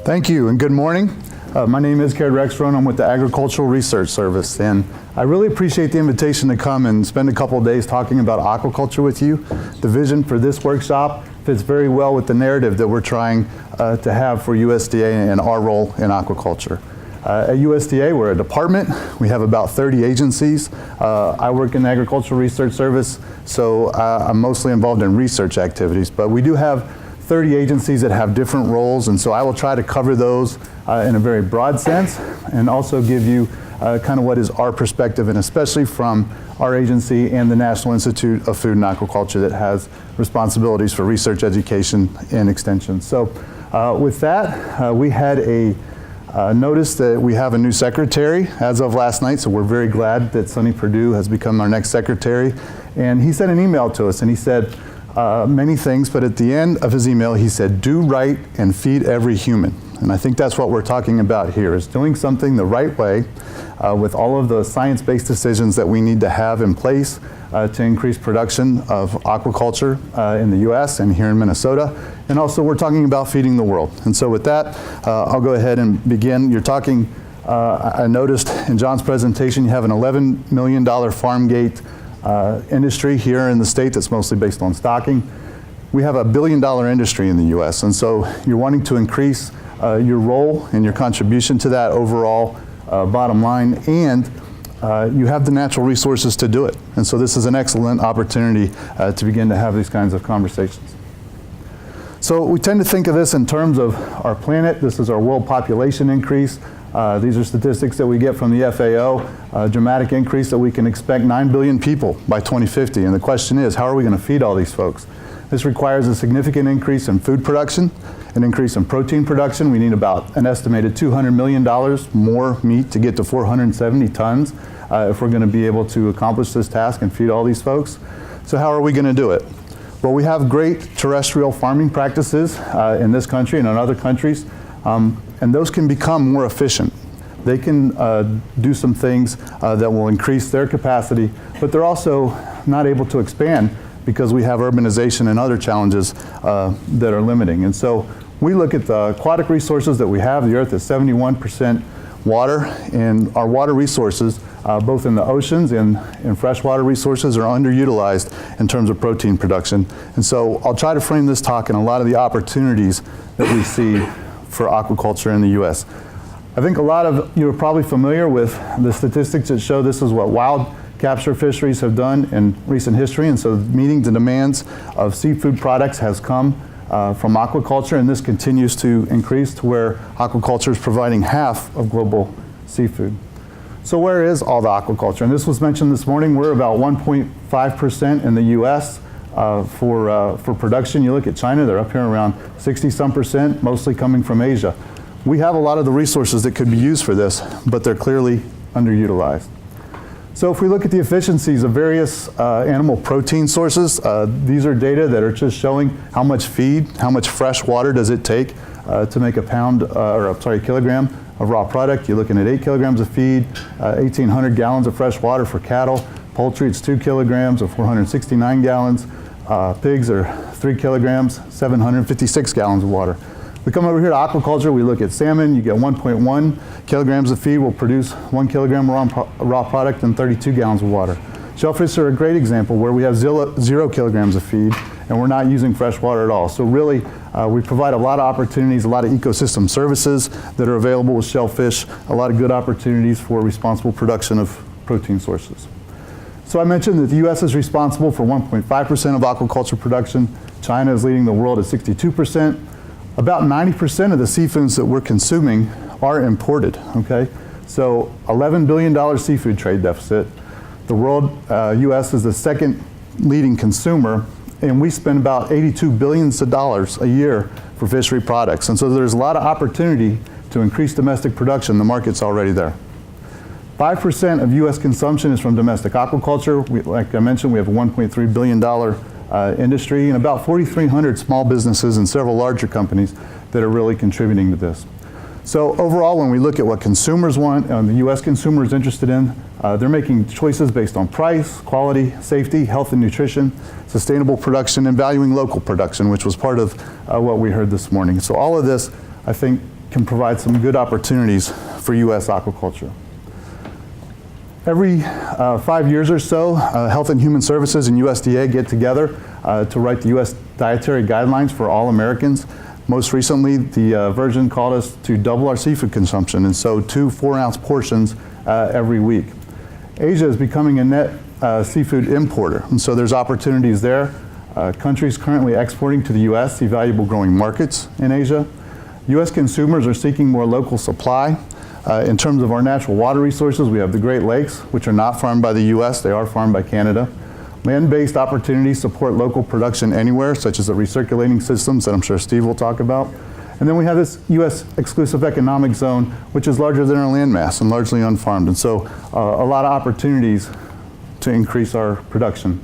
Thank you and good morning. My name is Caird Rexroad. I'm with the Agricultural Research Service, and I really appreciate the invitation to come and spend a couple of days talking about aquaculture with you. The vision for this workshop fits very well with the narrative that we're trying to have for USDA and our role in aquaculture. At USDA, we're a department. We have about 30 agencies. I work in the Agricultural Research Service, so I'm mostly involved in research activities, but we do have 30 agencies that have different roles, and so I will try to cover those in a very broad sense and also give you kind of what is our perspective, and especially from our agency and the National Institute of Food and Aquaculture that has responsibilities for research, education, and extension. So with that, we had a notice that we have a new secretary as of last night, so we're very glad that Sonny Perdue has become our next secretary. And he sent an email to us, and he said many things, but at the end of his email he said, do right and feed every human. And I think that's what we're talking about here, is doing something the right way with all of the science-based decisions that we need to have in place to increase production of aquaculture in the US and here in Minnesota. And also we're talking about feeding the world. And so with that, I'll go ahead and begin. You're talking, I noticed in John's presentation, you have an $11 million farm gate industry here in the state that's mostly based on stocking. We have $1 billion industry in the US, and so you're wanting to increase your role and your contribution to that overall bottom line, and you have the natural resources to do it. And so this is an excellent opportunity to begin to have these kinds of conversations. So we tend to think of this in terms of our planet. This is our world population increase. These are statistics that we get from the FAO, a dramatic increase that we can expect 9 billion people by 2050. And the question is, how are we going to feed all these folks? This requires a significant increase in food production, an increase in protein production. We need about an estimated $200 million more meat to get to 470 tons if we're going to be able to accomplish this task and feed all these folks. So how are we going to do it? Well, we have great terrestrial farming practices in this country and in other countries. And those can become more efficient. They can do some things that will increase their capacity, but they're also not able to expand because we have urbanization and other challenges that are limiting. And so we look at the aquatic resources that we have. The earth is 71% water, and our water resources, both in the oceans and in freshwater resources, are underutilized in terms of protein production. And so I'll try to frame this talk in a lot of the opportunities that we see for aquaculture in the US. I think a lot of you are probably familiar with the statistics that show this is what wild capture fisheries have done in recent history, and so meeting the demands of seafood products has come from aquaculture, and this continues to increase to where aquaculture is providing half of global seafood. So where is all the aquaculture? And this was mentioned this morning. We're about 1.5% in the US for production. You look at China, they're up here around 60-some%, mostly coming from Asia. We have a lot of the resources that could be used for this, but they're clearly underutilized. So if we look at the efficiencies of various animal protein sources, these are data that are just showing how much feed, how much fresh water does it take to make a kilogram of raw product. You're looking at 8 kilograms of feed, 1,800 gallons of fresh water for cattle. Poultry, it's 2 kilograms of 469 gallons. Pigs are 3 kilograms, 756 gallons of water. We come over here to aquaculture, we look at salmon, you get 1.1 kilograms of feed will produce 1 kilogram raw product and 32 gallons of water. Shellfish are a great example where we have 0 kilograms of feed and we're not using fresh water at all. So really, we provide a lot of opportunities, a lot of ecosystem services that are available with shellfish, a lot of good opportunities for responsible production of protein sources. So I mentioned that the US is responsible for 1.5% of aquaculture production. China is leading the world at 62%. About 90% of the seafoods that we're consuming are imported, okay? So $11 billion seafood trade deficit. The world, US is the second leading consumer, and we spend about $82 billion a year for fishery products. And so there's a lot of opportunity to increase domestic production. The market's already there. 5% of US consumption is from domestic aquaculture. Like I mentioned, we have a $1.3 billion industry and about 4,300 small businesses and several larger companies that are really contributing to this. So overall, when we look at what consumers want, and the US consumer is interested in, they're making choices based on price, quality, safety, health and nutrition, sustainable production, and valuing local production, which was part of what we heard this morning. So all of this, I think, can provide some good opportunities for U.S. aquaculture. Every 5 years or so, Health and Human Services and USDA get together to write the U.S. Dietary Guidelines for all Americans. Most recently, the version called us to double our seafood consumption, and so 2 4-ounce portions every week. Asia is becoming a net seafood importer, and so there's opportunities there. Countries currently exporting to the U.S. see valuable growing markets in Asia. U.S. consumers are seeking more local supply. In terms of our natural water resources, we have the Great Lakes, which are not farmed by the U.S., they are farmed by Canada. Land-based opportunities support local production anywhere, such as the recirculating systems that I'm sure Steve will talk about. And then we have this U.S. exclusive economic zone, which is larger than our landmass and largely unfarmed. And so a lot of opportunities to increase our production.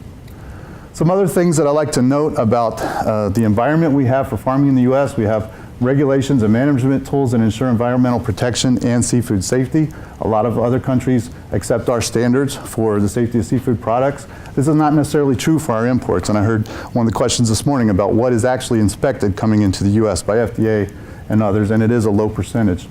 Some other things that I like to note about the environment we have for farming in the U.S., we have regulations and management tools that ensure environmental protection and seafood safety. A lot of other countries accept our standards for the safety of seafood products. This is not necessarily true for our imports, and I heard one of the questions this morning about what is actually inspected coming into the U.S. by FDA and others, and it is a low percentage.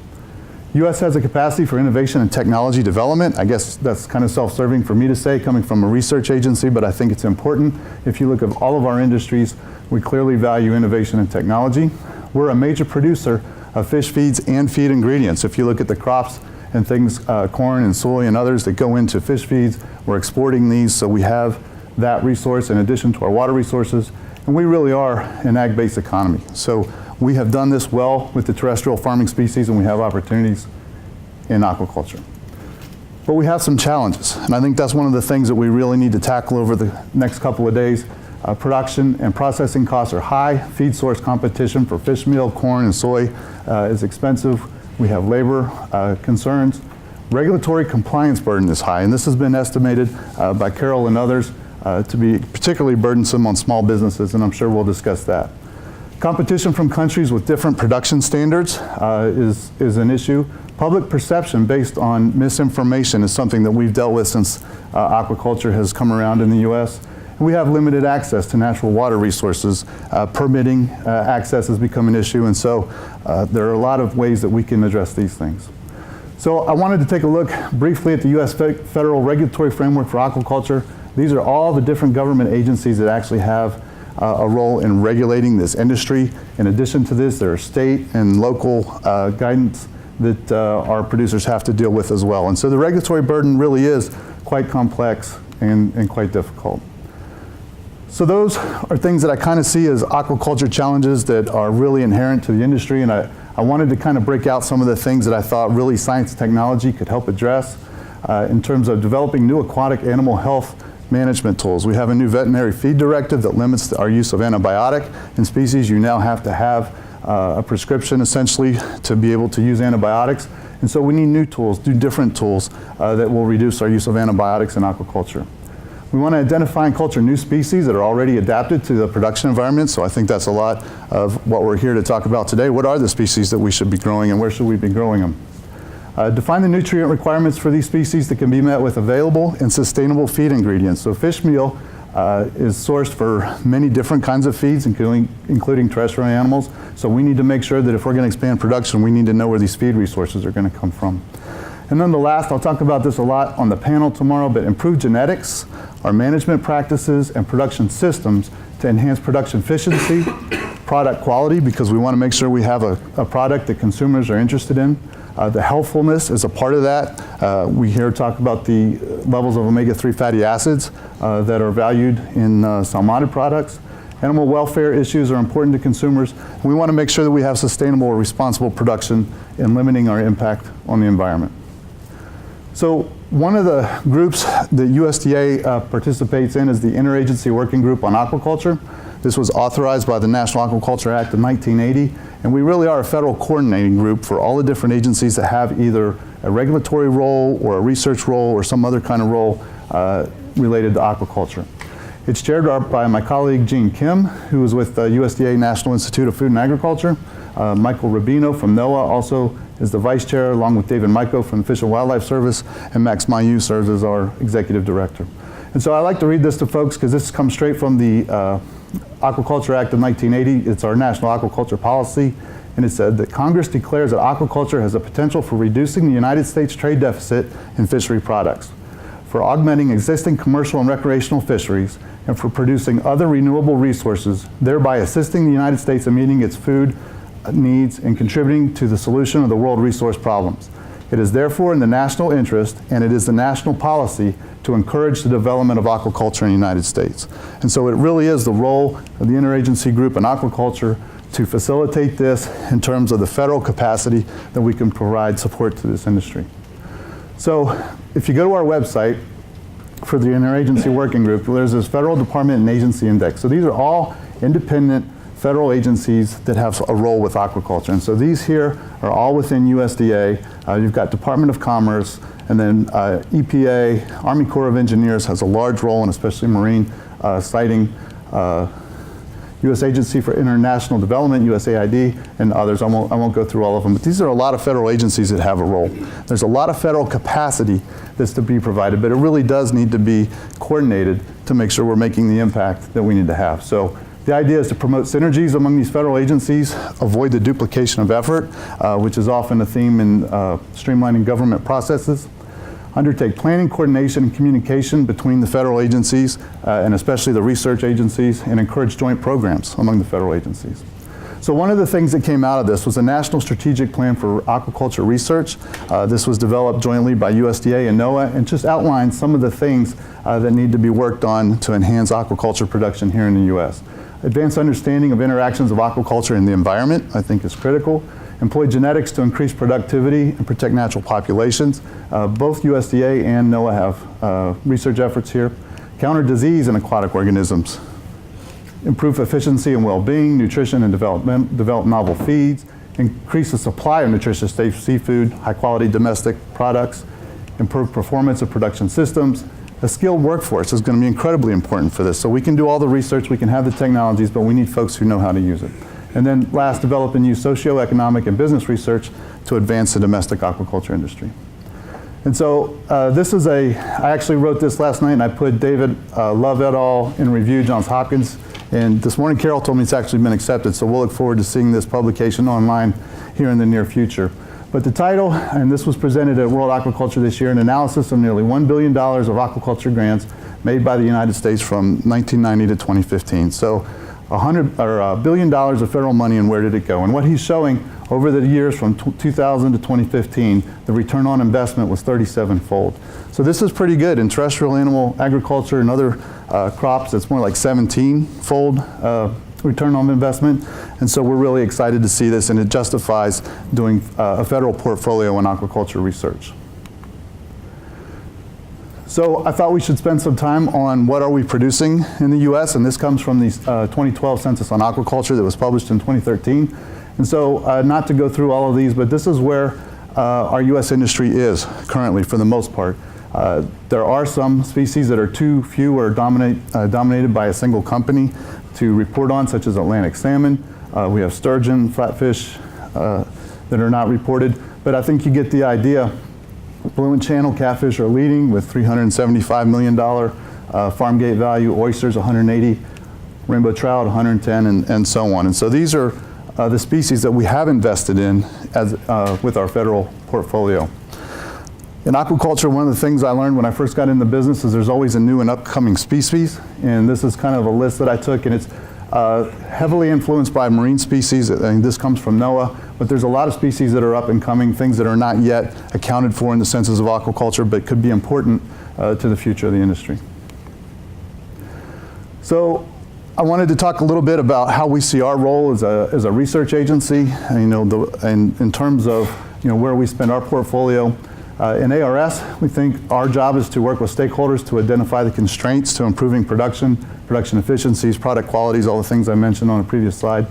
U.S. has a capacity for innovation and technology development. I guess that's kind of self-serving for me to say, coming from a research agency, but I think it's important. If you look at all of our industries, we clearly value innovation and technology. We're a major producer of fish feeds and feed ingredients. If you look at the crops and things, corn and soy and others that go into fish feeds, we're exporting these, so we have that resource in addition to our water resources, and we really are an ag-based economy. So we have done this well with the terrestrial farming species, and we have opportunities in aquaculture. But we have some challenges, and I think that's one of the things that we really need to tackle over the next couple of days. Production and processing costs are high. Feed source competition for fish meal, corn, and soy is expensive. We have labor concerns. Regulatory compliance burden is high, and this has been estimated by Carol and others to be particularly burdensome on small businesses, and I'm sure we'll discuss that. Competition from countries with different production standards is an issue. Public perception based on misinformation is something that we've dealt with since aquaculture has come around in the U.S. We have limited access to natural water resources. Permitting access has become an issue, and so there are a lot of ways that we can address these things. So I wanted to take a look briefly at the U.S. federal regulatory framework for aquaculture. These are all the different government agencies that actually have a role in regulating this industry. In addition to this, there are state and local guidance that our producers have to deal with as well. And so the regulatory burden really is quite complex and quite difficult. So those are things that I kind of see as aquaculture challenges that are really inherent to the industry, and I wanted to kind of break out some of the things that I thought really science and technology could help address in terms of developing new aquatic animal health management tools. We have a new veterinary feed directive that limits our use of antibiotic in species. You now have to have a prescription essentially to be able to use antibiotics, and so we need new tools, different tools that will reduce our use of antibiotics in aquaculture. We want to identify and culture new species that are already adapted to the production environment, so I think that's a lot of what we're here to talk about today. What are the species that we should be growing, and where should we be growing them? Define the nutrient requirements for these species that can be met with available and sustainable feed ingredients. So fish meal is sourced for many different kinds of feeds, including terrestrial animals, so we need to make sure that if we're going to expand production, we need to know where these feed resources are going to come from. And then the last, I'll talk about this a lot on the panel tomorrow, but improved genetics, our management practices, and production systems to enhance production efficiency, product quality, because we want to make sure we have a product that consumers are interested in. The healthfulness is a part of that. We here talk about the levels of omega-3 fatty acids that are valued in salmonid products. Animal welfare issues are important to consumers. We want to make sure that we have sustainable or responsible production and limiting our impact on the environment. So one of the groups that USDA participates in is the Interagency Working Group on Aquaculture. This was authorized by the National Aquaculture Act of 1980, and we really are a federal coordinating group for all the different agencies that have either a regulatory role or a research role or some other kind of role related to aquaculture. It's chaired by my colleague Gene Kim, who is with the USDA National Institute of Food and Agriculture. Michael Rubino from NOAA also is the vice chair, along with David Mico from the Fish and Wildlife Service, and Max Mailloux serves as our executive director. And so I like to read this to folks because this comes straight from the Aquaculture Act of 1980. It's our national aquaculture policy. And it said that Congress declares that aquaculture has the potential for reducing the United States trade deficit in fishery products, for augmenting existing commercial and recreational fisheries, and for producing other renewable resources, thereby assisting the United States in meeting its food needs and contributing to the solution of the world resource problems. It is therefore in the national interest, and it is the national policy, to encourage the development of aquaculture in the United States. And so it really is the role of the interagency group in aquaculture to facilitate this in terms of the federal capacity that we can provide support to this industry. So if you go to our website for the Interagency Working Group, there's this Federal Department and Agency Index. So these are all independent federal agencies that have a role with aquaculture. And so these here are all within USDA. You've got Department of Commerce, and then EPA, Army Corps of Engineers has a large role, and especially marine siting, U.S. Agency for International Development, USAID, and others. I won't go through all of them, but these are a lot of federal agencies that have a role. There's a lot of federal capacity that's to be provided, but it really does need to be coordinated to make sure we're making the impact that we need to have. So the idea is to promote synergies among these federal agencies, avoid the duplication of effort, which is often a theme in streamlining government processes, undertake planning, coordination, and communication between the federal agencies, and especially the research agencies, and encourage joint programs among the federal agencies. So one of the things that came out of this was a National Strategic Plan for Aquaculture Research. This was developed jointly by USDA and NOAA, and just outlines some of the things that need to be worked on to enhance aquaculture production here in the U.S. Advanced understanding of interactions of aquaculture and the environment, I think, is critical. Employ genetics to increase productivity and protect natural populations. Both USDA and NOAA have research efforts here. Counter disease in aquatic organisms. Improve efficiency and well-being, nutrition and develop novel feeds. Increase the supply of nutritious safe seafood, high-quality domestic products. Improve performance of production systems. A skilled workforce is going to be incredibly important for this. So we can do all the research, we can have the technologies, but we need folks who know how to use it. And then last, develop and use socioeconomic and business research to advance the domestic aquaculture industry. And so this is I actually wrote this last night, and I put David Love et al. In review, Johns Hopkins. And this morning, Carol told me it's actually been accepted, so we'll look forward to seeing this publication online here in the near future. But the title, and this was presented at World Aquaculture this year, an analysis of nearly $1 billion of aquaculture grants made by the United States from 1990 to 2015. So $1 billion of federal money, and where did it go? And what he's showing over the years from 2000 to 2015, the return on investment was 37-fold. So this is pretty good. In terrestrial animal agriculture and other crops, it's more like 17-fold return on investment. And so we're really excited to see this, and it justifies doing a federal portfolio in aquaculture research. So I thought we should spend some time on what are we producing in the U.S., and this comes from the 2012 Census on Aquaculture that was published in 2013. And so not to go through all of these, but this is where our U.S. industry is currently for the most part. There are some species that are too few or dominated by a single company to report on, such as Atlantic salmon. We have sturgeon, flatfish that are not reported, but I think you get the idea. Blue and channel catfish are leading with $375 million farm gate value, oysters 180, rainbow trout 110, and so on. And so these are the species that we have invested in as, with our federal portfolio. In aquaculture, one of the things I learned when I first got in the business is there's always a new and upcoming species, and this is kind of a list that I took, and it's heavily influenced by marine species, and this comes from NOAA, but there's a lot of species that are up and coming, things that are not yet accounted for in the census of aquaculture, but could be important to the future of the industry. So I wanted to talk a little bit about how we see our role as a research agency, and, in terms of where we spend our portfolio. In ARS, we think our job is to work with stakeholders to identify the constraints to improving production efficiencies, product qualities, all the things I mentioned on a previous slide.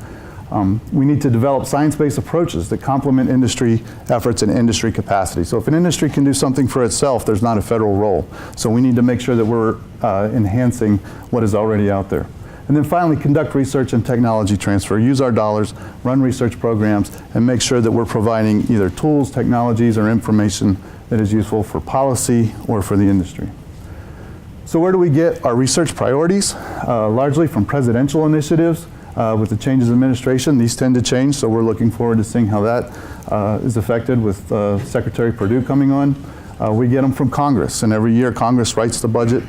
We need to develop science-based approaches that complement industry efforts and industry capacity. So if an industry can do something for itself, there's not a federal role. So we need to make sure that we're enhancing what is already out there. And then finally, conduct research and technology transfer. Use our dollars, run research programs, and make sure that we're providing either tools, technologies, or information that is useful for policy or for the industry. So where do we get our research priorities? Largely from presidential initiatives. With the changes in administration, these tend to change, so we're looking forward to seeing how that is affected with Secretary Perdue coming on. We get them from Congress, and every year Congress writes the budget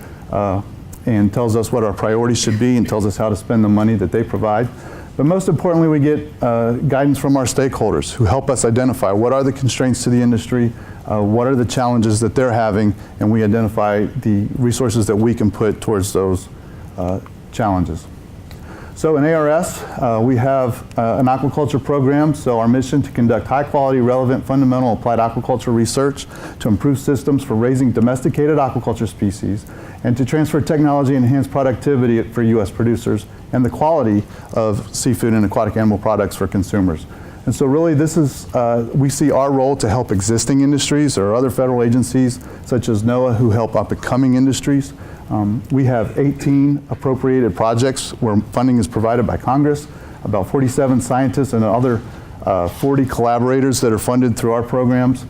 and tells us what our priorities should be and tells us how to spend the money that they provide. But most importantly, we get guidance from our stakeholders who help us identify what are the constraints to the industry, what are the challenges that they're having, and we identify the resources that we can put towards those challenges. So in ARS, we have an aquaculture program, so our mission to conduct high quality, relevant, fundamental applied aquaculture research to improve systems for raising domesticated aquaculture species and to transfer technology and enhance productivity for U.S. producers and the quality of seafood and aquatic animal products for consumers. And so really this is, we see our role to help existing industries or other federal agencies such as NOAA who help up-and-coming industries. We have 18 appropriated projects where funding is provided by Congress, about 47 scientists and other 40 collaborators that are funded through our programs,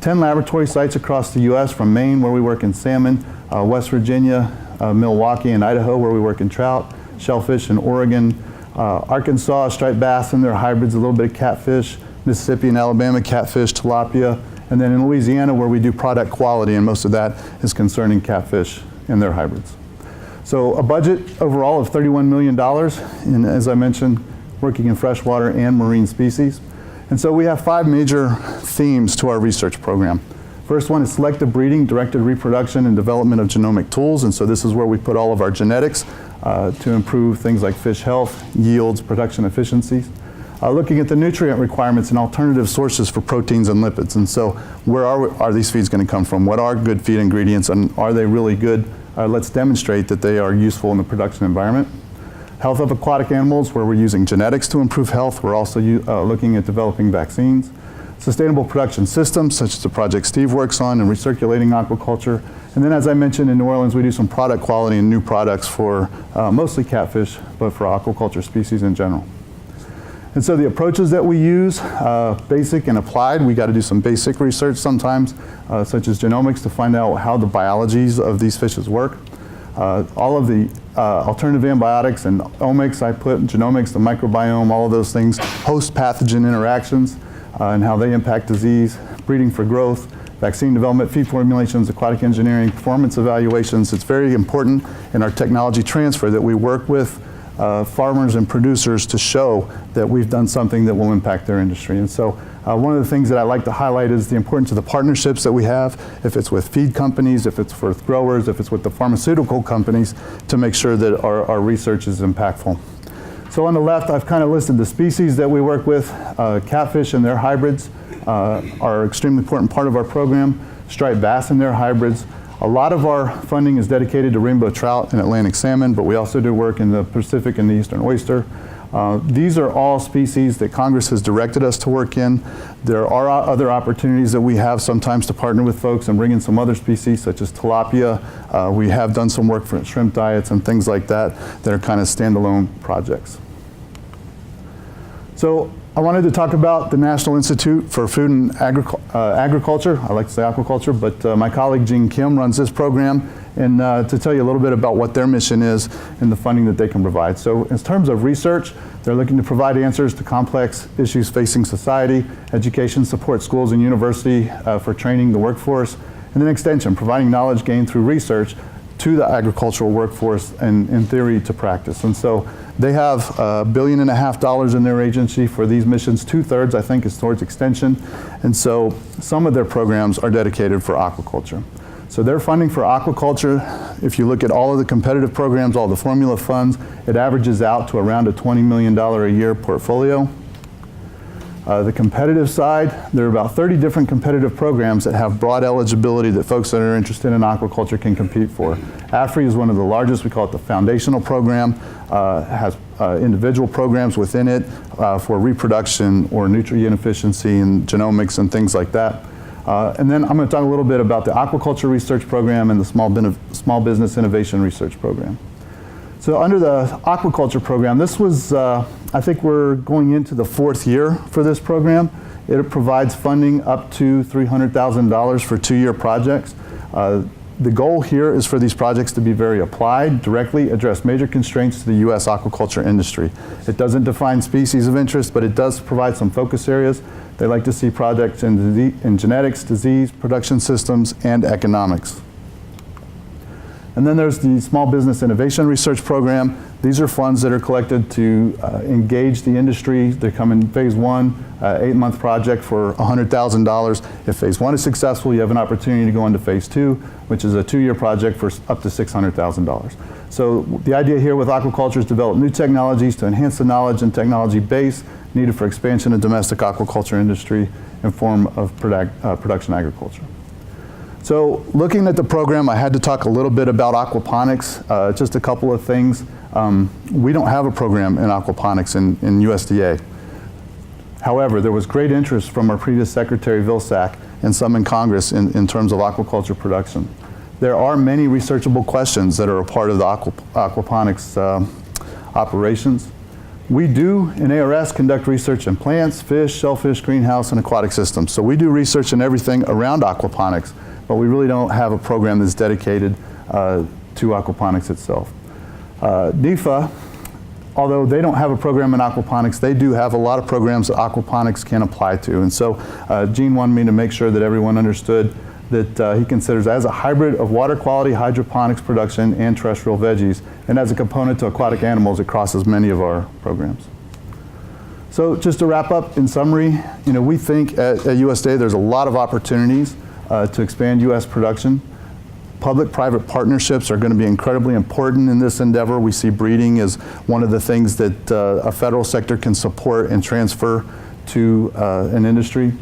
10 laboratory sites across the U.S. from Maine where we work in salmon, West Virginia, Milwaukee and Idaho where we work in trout, shellfish in Oregon, Arkansas, striped bass and their hybrids, a little bit of catfish, Mississippi and Alabama, catfish, tilapia, and then in Louisiana where we do product quality, and most of that is concerning catfish and their hybrids. So a budget overall of $31 million, and as I mentioned, working in freshwater and marine species. And so we have 5 major themes to our research program. First one is selective breeding, directed reproduction, and development of genomic tools. And so this is where we put all of our genetics to improve things like fish health, yields, production efficiencies. Looking at the nutrient requirements and alternative sources for proteins and lipids. And so where are these feeds going to come from? What are good feed ingredients, and are they really good? Let's demonstrate that they are useful in the production environment. Health of aquatic animals, where we're using genetics to improve health. We're also looking at developing vaccines. Sustainable production systems, such as the project Steve works on, and recirculating aquaculture. And then as I mentioned, in New Orleans, we do some product quality and new products for mostly catfish, but for aquaculture species in general. And so the approaches that we use, basic and applied, we got to do some basic research sometimes, such as genomics to find out how the biologies of these fishes work. All of the alternative antibiotics and omics, I put genomics, the microbiome, all of those things, host pathogen interactions and how they impact disease, breeding for growth, vaccine development, feed formulations, aquatic engineering, performance evaluations. It's very important in our technology transfer that we work with farmers and producers to show that we've done something that will impact their industry. And so one of the things that I like to highlight is the importance of the partnerships that we have, if it's with feed companies, if it's with growers, if it's with the pharmaceutical companies, to make sure that our research is impactful. So on the left, I've kind of listed the species that we work with. Catfish and their hybrids are an extremely important part of our program. Striped bass and their hybrids. A lot of our funding is dedicated to rainbow trout and Atlantic salmon, but we also do work in the Pacific and the eastern oyster. These are all species that Congress has directed us to work in. There are other opportunities that we have sometimes to partner with folks and bring in some other species such as tilapia. We have done some work for shrimp diets and things like that that are kind of standalone projects. So I wanted to talk about the National Institute for Food and Agriculture. I like to say aquaculture, but my colleague Jean Kim runs this program, and to tell you a little bit about what their mission is and the funding that they can provide. So in terms of research, they're looking to provide answers to complex issues facing society, education, support schools and university for training the workforce, and then extension, providing knowledge gained through research to the agricultural workforce and in theory to practice. And so they have $1.5 billion in their agency for these missions. 2/3, I think, is towards extension. And so some of their programs are dedicated for aquaculture. So their funding for aquaculture, if you look at all of the competitive programs, all the formula funds, it averages out to around a $20 million a year portfolio. The competitive side, there are about 30 different competitive programs that have broad eligibility that folks that are interested in aquaculture can compete for. AFRI is one of the largest. We call it the foundational program. Has individual programs within it for reproduction or nutrient efficiency and genomics and things like that. And then I'm going to talk a little bit about the Aquaculture Research Program and the Small Business Innovation Research Program. So under the Aquaculture Program, this was, I think we're going into the 4th year for this program. It provides funding up to $300,000 for 2-year projects. The goal here is for these projects to be very applied, directly address major constraints to the U.S. aquaculture industry. It doesn't define species of interest, but it does provide some focus areas. They like to see projects in genetics, disease, production systems, and economics. And then there's the Small Business Innovation Research Program. These are funds that are collected to engage the industry. They come in phase 1, 8-month project for $100,000. If phase 1 is successful, you have an opportunity to go into phase 2, which is a 2-year project for up to $600,000. So the idea here with aquaculture is to develop new technologies to enhance the knowledge and technology base needed for expansion of domestic aquaculture industry in form of production agriculture. So looking at the program, I had to talk a little bit about aquaponics, just a couple of things. We don't have a program in aquaponics in USDA. However, there was great interest from our previous Secretary Vilsack and some in Congress in terms of aquaculture production. There are many researchable questions that are a part of the aquaponics operations. We do, in ARS, conduct research in plants, fish, shellfish, greenhouse, and aquatic systems. So we do research in everything around aquaponics, but we really don't have a program that's dedicated to aquaponics itself. NIFA, although they don't have a program in aquaponics, they do have a lot of programs that aquaponics can apply to. And so Gene wanted me to make sure that everyone understood that he considers as a hybrid of water quality hydroponics production and terrestrial veggies, and as a component to aquatic animals, it crosses many of our programs. So just to wrap up, in summary, we think at USDA there's a lot of opportunities to expand U.S. production. Public-private partnerships are going to be incredibly important in this endeavor. We see breeding as one of the things that a federal sector can support and transfer to an industry.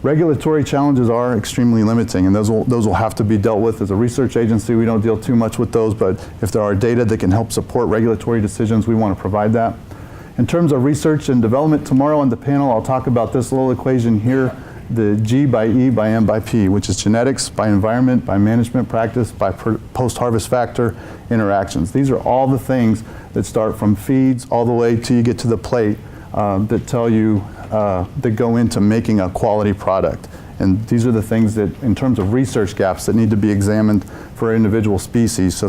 Regulatory challenges are extremely limiting, and those will have to be dealt with. As a research agency, we don't deal too much with those, but if there are data that can help support regulatory decisions, we want to provide that. In terms of research and development, tomorrow on the panel, I'll talk about this little equation here, the G by E by M by P, which is genetics by environment, by management practice, by post-harvest factor interactions. These are all the things that start from feeds all the way till you get to the plate that tell you, that go into making a quality product. And these are the things that, in terms of research gaps, that need to be examined for individual species so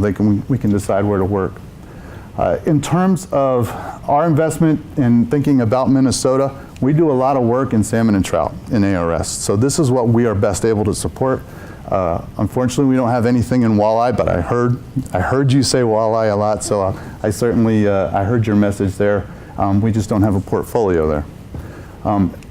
we can decide where to work. In terms of our investment in thinking about Minnesota, we do a lot of work in salmon and trout in ARS. So this is what we are best able to support. Unfortunately, we don't have anything in walleye, but I heard you say walleye a lot, so I certainly I heard your message there. We just don't have a portfolio there.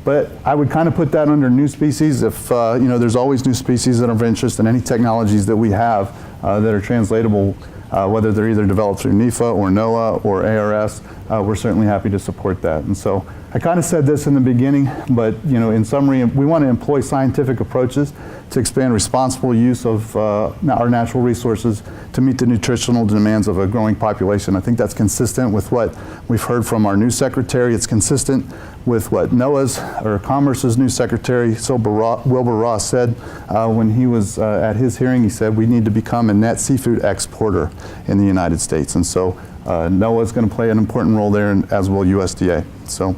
But I would kind of put that under new species. If there's always new species that are of interest, in any technologies that we have that are translatable, whether they're either developed through NIFA or NOAA or ARS, we're certainly happy to support that. And so I kind of said this in the beginning, but in summary, we want to employ scientific approaches to expand responsible use of our natural resources to meet the nutritional demands of a growing population. I think that's consistent with what we've heard from our new secretary. It's consistent with what NOAA's or Commerce's new secretary, Wilbur Ross, said when he was at his hearing. He said we need to become a net seafood exporter in the United States. And so NOAA is going to play an important role there, and as will USDA. So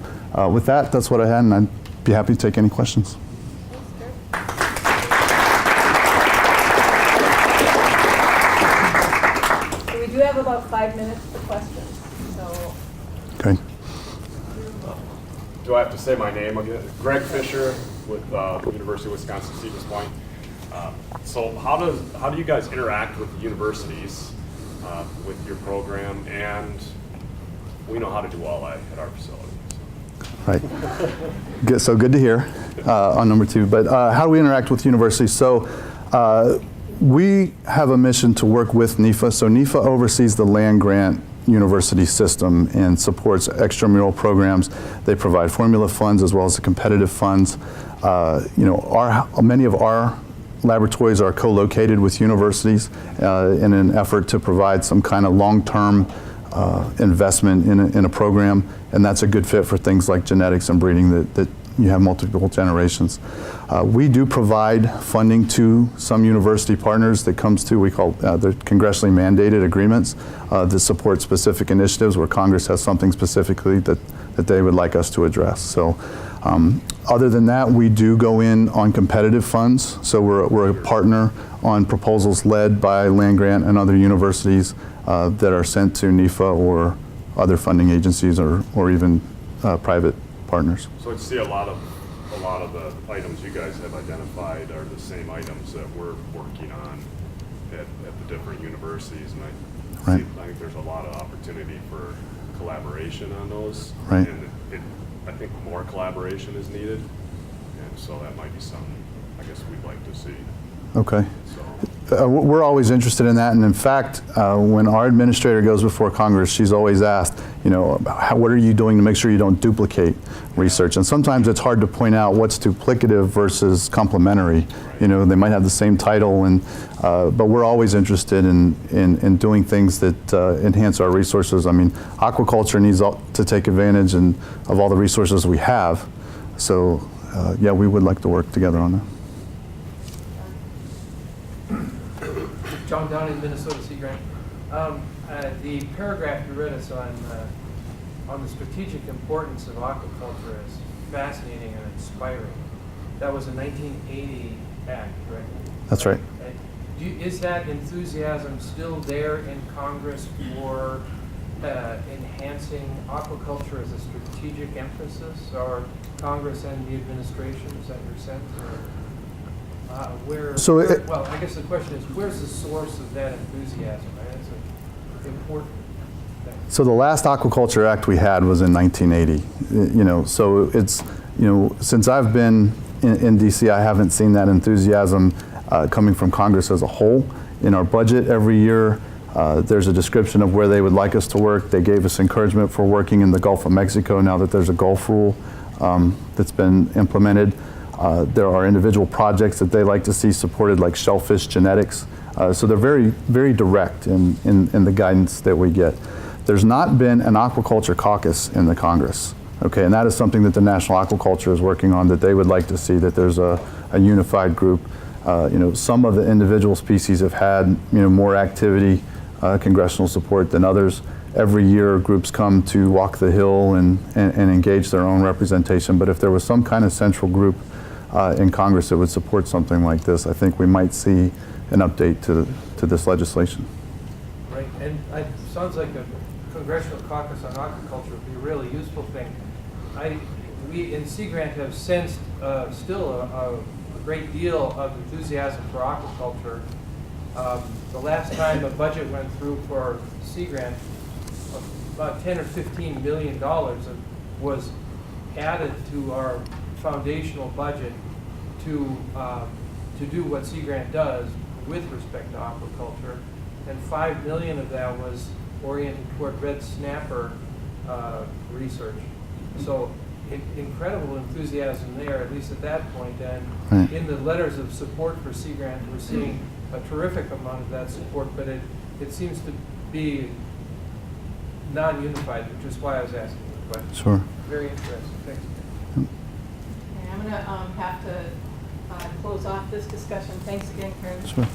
with that, that's what I had, and I'd be happy to take any questions. So we do have about 5 minutes for questions. So. Okay. Do I have to say my name again? Greg Fisher with University of Wisconsin-Stevens Point. So how do you guys interact with the universities with your program? And we know how to do walleye at our facility. Right. Good, so good to hear on number 2. But how do we interact with universities? So we have a mission to work with NIFA. So NIFA oversees the land grant university system and supports extramural programs. They provide formula funds as well as the competitive funds. Many of our laboratories are co-located with universities in an effort to provide some kind of long-term investment in a program, and that's a good fit for things like genetics and breeding that you have multiple generations. We do provide funding to some university partners that comes to, we call the congressionally mandated agreements that support specific initiatives where Congress has something specifically that they would like us to address. So Other than that, we do go in on competitive funds. So we're a partner on proposals led by land grant and other universities that are sent to NEFA or other funding agencies or even private partners. So I see a lot of the items you guys have identified are the same items that we're working on at the different universities, and I think there's a lot of opportunity for collaboration on those. Right. And I think more collaboration is needed, and so that might be something I guess we'd like to see. Okay. So We're always interested in that, and in fact, when our administrator goes before Congress, she's always asked, what are you doing to make sure you don't duplicate research? And sometimes it's hard to point out what's duplicative versus complementary. They might have the same title, but we're always interested in doing things that enhance our resources. I mean, aquaculture needs to take advantage of all the resources we have. So, yeah, we would like to work together on that. John Downey, Minnesota Sea Grant. The paragraph you read us on the strategic importance of aquaculture is fascinating and inspiring. That was a 1980 act, right? That's right. Is that enthusiasm still there in Congress for enhancing aquaculture as a strategic emphasis, or Congress and the administration? Is that your sense? Well, I guess the question is, where's the source of that enthusiasm? Right? That's an important thing. So the last Aquaculture Act we had was in 1980. So it's, since I've been in DC, I haven't seen that enthusiasm coming from Congress as a whole. In our budget every year, there's a description of where they would like us to work. They gave us encouragement for working in the Gulf of Mexico now that there's a Gulf rule that's been implemented. There are individual projects that they like to see supported, like shellfish genetics. So they're very, very direct in the guidance that we get. There's not been an aquaculture caucus in the Congress, okay? And that is something that the National Aquaculture is working on, that they would like to see, that there's a unified group. Some of the individual species have had, more activity, congressional support than others. Every year, groups come to walk the Hill and engage their own representation. But if there was some kind of central group in Congress that would support something like this, I think we might see an update to this legislation. Right, and it sounds like a congressional caucus on aquaculture would be a really useful thing. We in Sea Grant have sensed still a great deal of enthusiasm for aquaculture. The last time a budget went through for Sea Grant, about $10 or $15 million was added to our foundational budget to do what Sea Grant does with respect to aquaculture, and $5 million of that was oriented toward red snapper research. So incredible enthusiasm there, at least at that point. And in the letters of support for Sea Grant, we're seeing a terrific amount of that support, but it seems to be non-unified, which is why I was asking the question. Sure. Very interesting. Thanks. Okay, I'm going to have to close off this discussion. Thanks again, Caird. Sure.